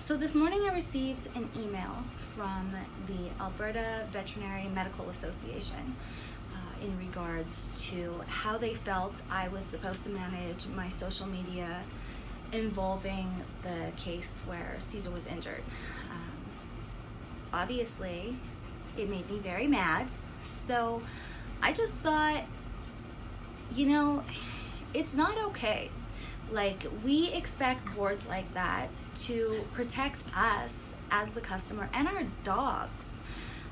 So this morning I received an email from the Alberta Veterinary Medical Association in regards to how they felt I was supposed to manage my social media involving the case where Caesar was injured. Obviously, it made me very mad. So I just thought, it's not okay. Like, we expect boards like that to protect us as the customer and our dogs.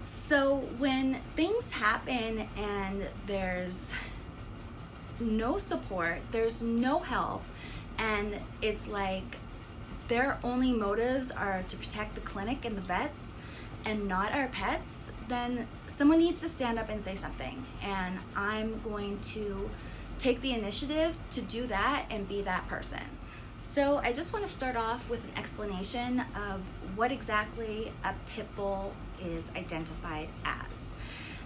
So when things happen and there's no support, there's no help, and it's like their only motives are to protect the clinic and the vets and not our pets, then someone needs to stand up and say something. And I'm going to take the initiative to do that and be that person. So I just want to start off with an explanation of what exactly a pit bull is identified as.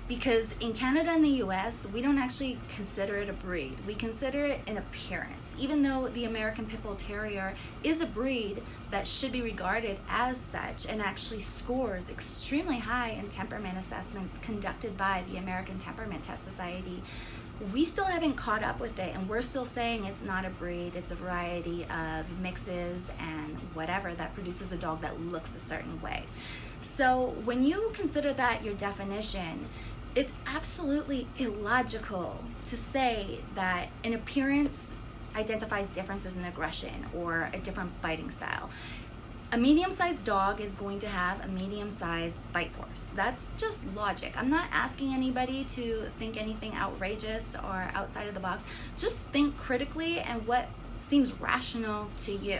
Because in Canada and the US, we don't actually consider it a breed. We consider it an appearance, even though the American Pit Bull Terrier is a breed that should be regarded as such and actually scores extremely high in temperament assessments conducted by the American Temperament Test Society. We still haven't caught up with it, and we're still saying it's not a breed, it's a variety of mixes and whatever that produces a dog that looks a certain way. So when you consider that your definition, it's absolutely illogical to say that an appearance identifies differences in aggression or a different biting style. A medium-sized dog is going to have a medium-sized bite force. That's just logic. I'm not asking anybody to think anything outrageous or outside of the box. Just think critically and what seems rational to you.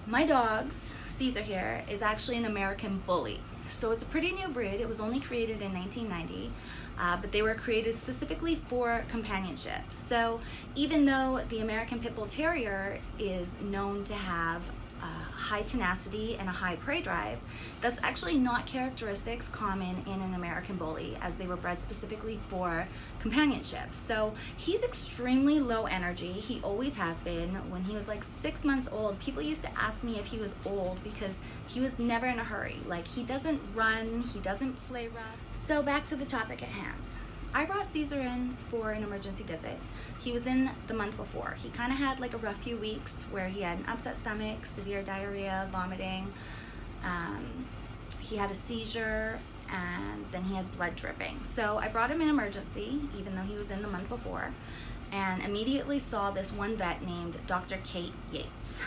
My dog's, Caesar here, is actually an American bully. So it's a pretty new breed. It was only created in 1990, but they were created specifically for companionship. So even though the American Pit Bull Terrier is known to have high tenacity and a high prey drive, that's actually not characteristics common in an American bully, as they were bred specifically for companionship. So he's extremely low energy. He always has been. When he was like 6 months old, people used to ask me if he was old because he was never in a hurry. Like, he doesn't run, he doesn't play rough. So back to the topic at hand. I brought Caesar in for an emergency visit. He was in the month before. He kind of had like a rough few weeks where he had an upset stomach, severe diarrhea, vomiting. He had a seizure, and then he had blood dripping. So I brought him in emergency, even though he was in the month before, and immediately saw this one vet named Dr. Kate Yates.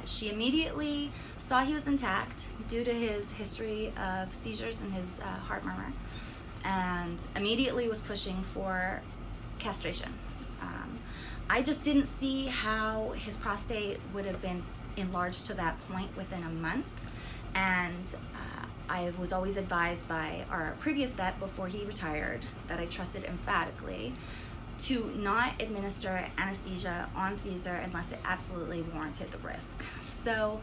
She immediately saw he was intact due to his history of seizures and his heart murmur, and immediately was pushing for castration. I just didn't see how his prostate would have been enlarged to that point within a month, and I was always advised by our previous vet before he retired, that I trusted emphatically, to not administer anesthesia on Caesar unless it absolutely warranted the risk. So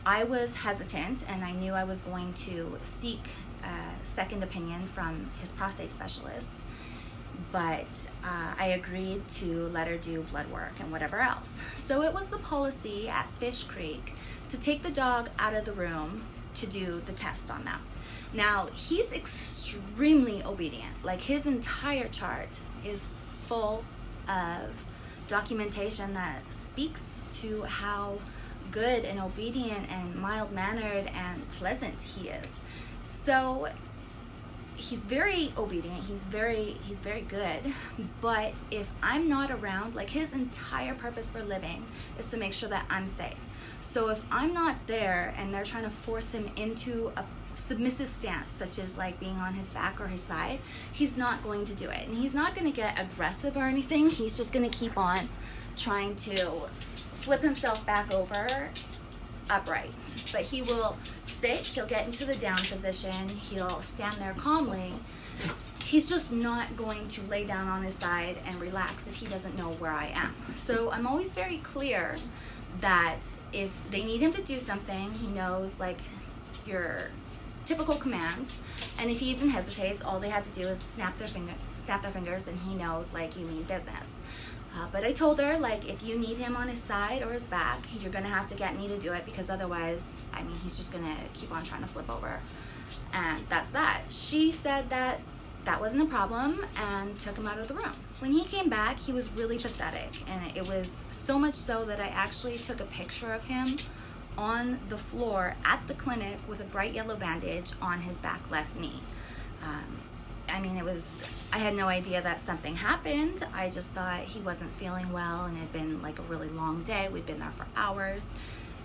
I was hesitant, and I knew I was going to seek a second opinion from his prostate specialist, but I agreed to let her do blood work and whatever else. So it was the policy at Fish Creek to take the dog out of the room to do the test on them. Now, he's extremely obedient. Like, his entire chart is full of documentation that speaks to how good and obedient and mild-mannered and pleasant he is. So he's very obedient, he's very good, but if I'm not around, like, his entire purpose for living is to make sure that I'm safe. So if I'm not there and they're trying to force him into a submissive stance, such as like being on his back or his side, he's not going to do it. And he's not going to get aggressive or anything. He's just going to keep on trying to flip himself back over upright. But he will sit, he'll get into the down position, he'll stand there calmly. He's just not going to lay down on his side and relax if he doesn't know where I am. So I'm always very clear that if they need him to do something, he knows like your typical commands, and if he even hesitates, all they had to do is snap their fingers, and he knows like you mean business. But I told her, like, if you need him on his side or his back, you're gonna have to get me to do it, because otherwise, I mean, he's just gonna keep on trying to flip over. And that's that. She said that that wasn't a problem and took him out of the room. When he came back, he was really pathetic, and it was so much so that I actually took a picture of him on the floor at the clinic with a bright yellow bandage on his back left knee. I mean, I had no idea that something happened. I just thought he wasn't feeling well, and it had been like a really long day. We'd been there for hours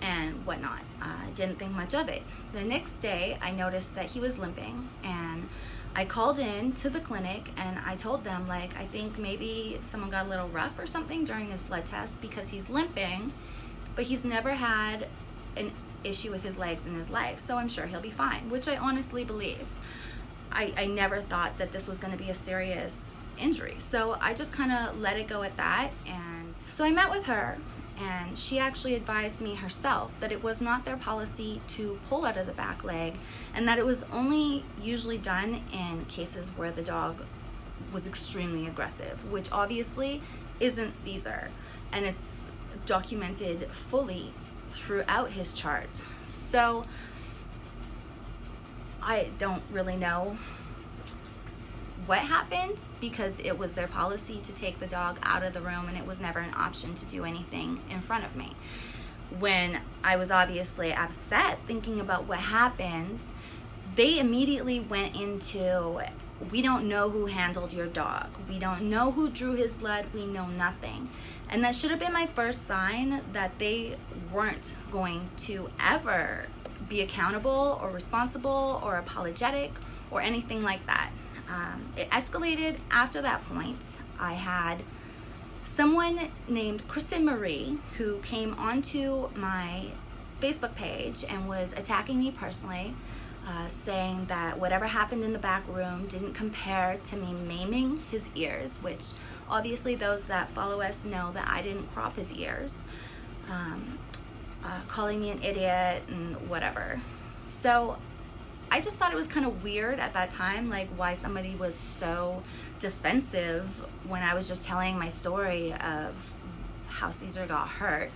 and whatnot. I didn't think much of it. The next day, I noticed that he was limping, and I called in to the clinic and I told them, like, I think maybe someone got a little rough or something during his blood test, because he's limping, but he's never had an issue with his legs in his life, so I'm sure he'll be fine, which I honestly believed. I never thought that this was going to be a serious injury, so I just kind of let it go at that. And so I met with her, and she actually advised me herself that it was not their policy to pull out of the back leg, and that it was only usually done in cases where the dog was extremely aggressive, which obviously isn't Caesar, and it's documented fully throughout his chart. So I don't really know what happened, because it was their policy to take the dog out of the room, and it was never an option to do anything in front of me. When I was obviously upset thinking about what happened, they immediately went into, we don't know who handled your dog, we don't know who drew his blood, we know nothing. And that should have been my first sign that they weren't going to ever be accountable or responsible or apologetic or anything like that. It escalated after that point. I had someone named Kristen Marie who came onto my Facebook page and was attacking me personally, saying that whatever happened in the back room didn't compare to me maiming his ears, which obviously those that follow us know that I didn't crop his ears, calling me an idiot and whatever. So I just thought it was kind of weird at that time, like why somebody was so defensive when I was just telling my story of how Caesar got hurt.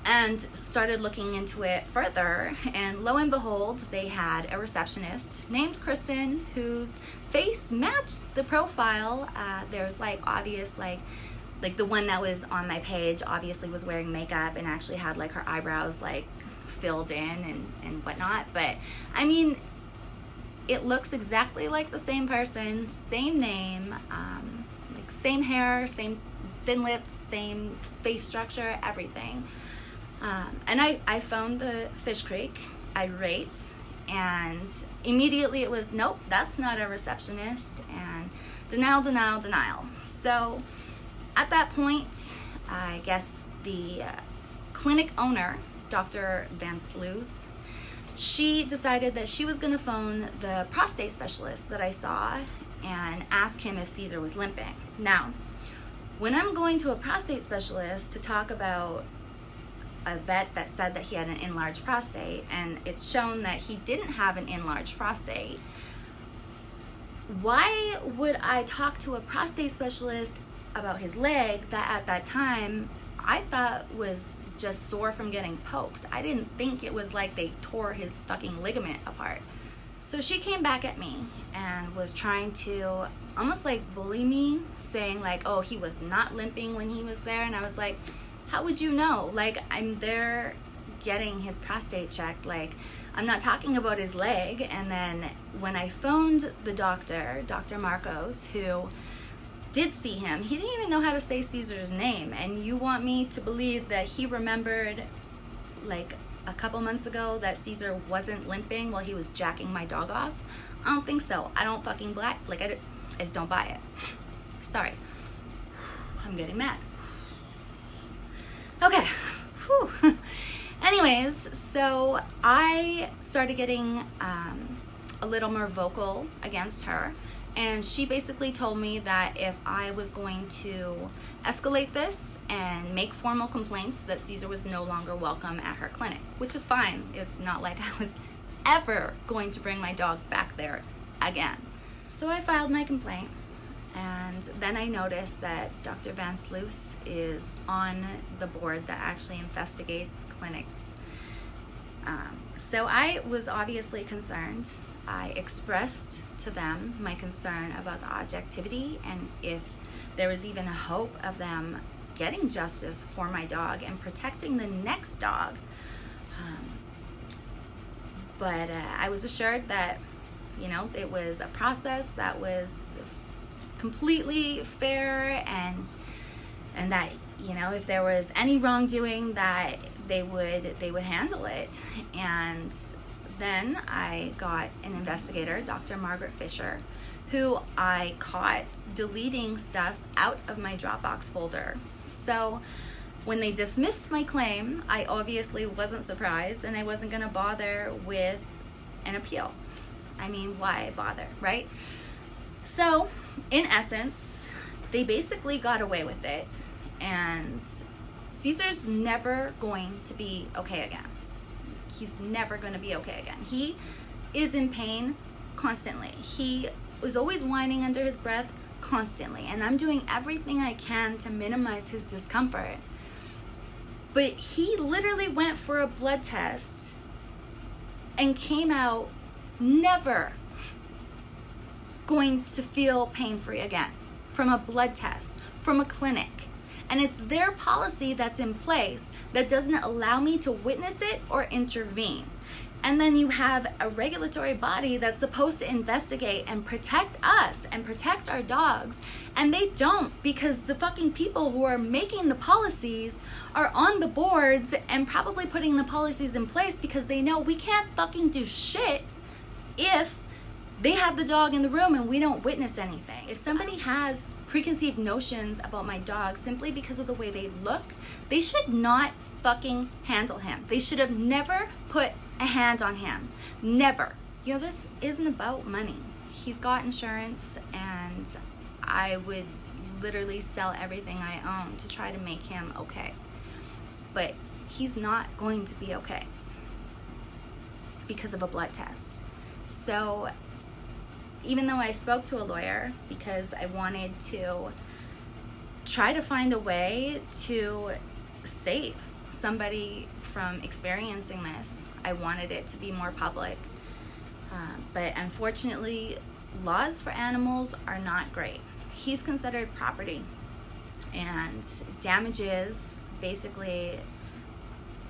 And started looking into it further, and lo and behold, they had a receptionist named Kristen whose face matched the profile. There's like obvious, like the one that was on my page obviously was wearing makeup and actually had like her eyebrows like filled in and whatnot. But I mean, it looks exactly like the same person, same name, like same hair, same thin lips, same face structure, everything. And I phoned the Fish Creek, irate, and immediately it was, nope, that's not a receptionist, and denial. So at that point, I guess the clinic owner, Dr. Van Sluis, she decided that she was going to phone the prostate specialist that I saw and ask him if Caesar was limping. Now, when I'm going to a prostate specialist to talk about a vet that said that he had an enlarged prostate, and it's shown that he didn't have an enlarged prostate, why would I talk to a prostate specialist about his leg that at that time I thought was just sore from getting poked? I didn't think it was like they tore his fucking ligament apart. So she came back at me and was trying to almost like bully me, saying like, oh, he was not limping when he was there. And I was like, how would you know? Like, I'm there getting his prostate checked. Like, I'm not talking about his leg. And then when I phoned the doctor, Dr. Marcos, who did see him, he didn't even know how to say Caesar's name. And you want me to believe that he remembered like a couple months ago that Caesar wasn't limping while he was jacking my dog off? I don't think so. I don't fucking I just don't buy it. Sorry. I'm getting mad. Okay. Whew. Anyways, so I started getting a little more vocal against her, and she basically told me that if I was going to escalate this and make formal complaints, that Caesar was no longer welcome at her clinic, which is fine. It's not like I was ever going to bring my dog back there again. So I filed my complaint, And then I noticed that Dr. Van Sluis is on the board that actually investigates clinics. So I was obviously concerned. I expressed to them my concern about the objectivity and if there was even a hope of them getting justice for my dog and protecting the next dog. But I was assured that, it was a process that was completely fair and that, if there was any wrongdoing, that they would handle it. And then I got an investigator, Dr. Margaret Fisher, who I caught deleting stuff out of my Dropbox folder. So when they dismissed my claim, I obviously wasn't surprised, and I wasn't going to bother with an appeal. I mean, why bother, right? So in essence, they basically got away with it, and Caesar's never going to be okay again. He's never going to be okay again. He is in pain constantly. He was always whining under his breath constantly, and I'm doing everything I can to minimize his discomfort. But he literally went for a blood test and came out never going to feel pain-free again from a blood test, from a clinic. And it's their policy that's in place that doesn't allow me to witness it or intervene. And then you have a regulatory body that's supposed to investigate and protect us and protect our dogs, and they don't, because the fucking people who are making the policies are on the boards and probably putting the policies in place because they know we can't fucking do shit if they have the dog in the room and we don't witness anything. If somebody has preconceived notions about my dog simply because of the way they look, they should not fucking handle him. They should have never put a hand on him. Never. This isn't about money. He's got insurance, and I would literally sell everything I own to try to make him okay. But he's not going to be okay because of a blood test. So even though I spoke to a lawyer because I wanted to try to find a way to save somebody from experiencing this, I wanted it to be more public. But unfortunately, laws for animals are not great. He's considered property, and damages basically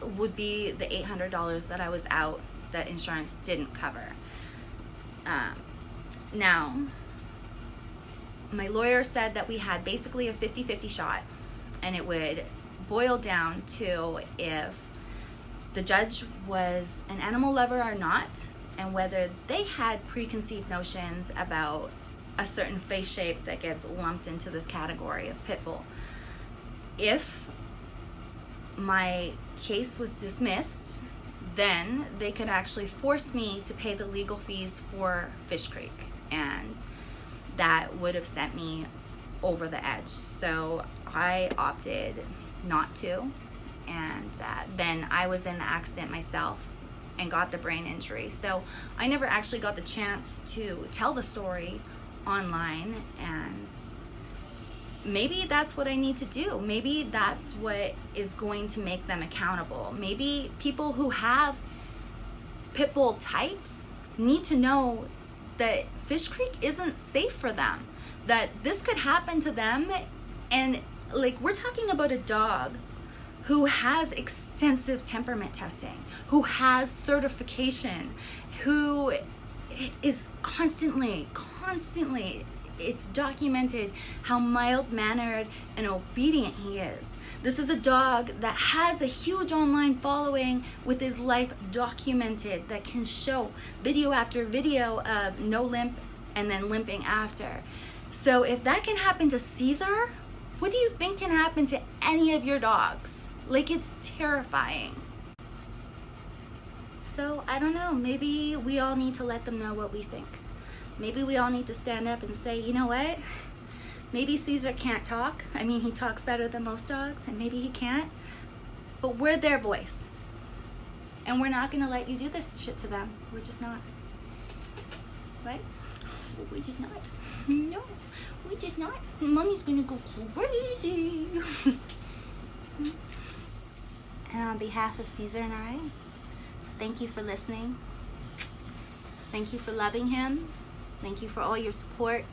would be the $800 that I was out that insurance didn't cover. Now, my lawyer said that we had basically a 50-50 shot, and it would boil down to if the judge was an animal lover or not, and whether they had preconceived notions about a certain face shape that gets lumped into this category of pit bull. If my case was dismissed, then they could actually force me to pay the legal fees for Fish Creek, and that would have sent me over the edge. So I opted not to, and then I was in the accident myself and got the brain injury. So I never actually got the chance to tell the story online, and maybe that's what I need to do. Maybe that's what is going to make them accountable. Maybe people who have pit bull types need to know that Fish Creek isn't safe for them, that this could happen to them. And we're talking about a dog who has extensive temperament testing, who has certification, who is constantly, it's documented how mild-mannered and obedient he is. This is a dog that has a huge online following with his life documented, that can show video after video of no limp and then limping after. So if that can happen to Caesar, what do you think can happen to any of your dogs? It's terrifying. So I don't know, maybe we all need to let them know what we think. Maybe we all need to stand up and say, you know what? Maybe Caesar can't talk. I mean, he talks better than most dogs, and maybe he can't. But we're their voice. And we're not going to let you do this shit to them. We're just not. Right? We did not. No, we did not. Mommy's gonna go crazy. And on behalf of Caesar and I, thank you for listening. Thank you for loving him. Thank you for all your support.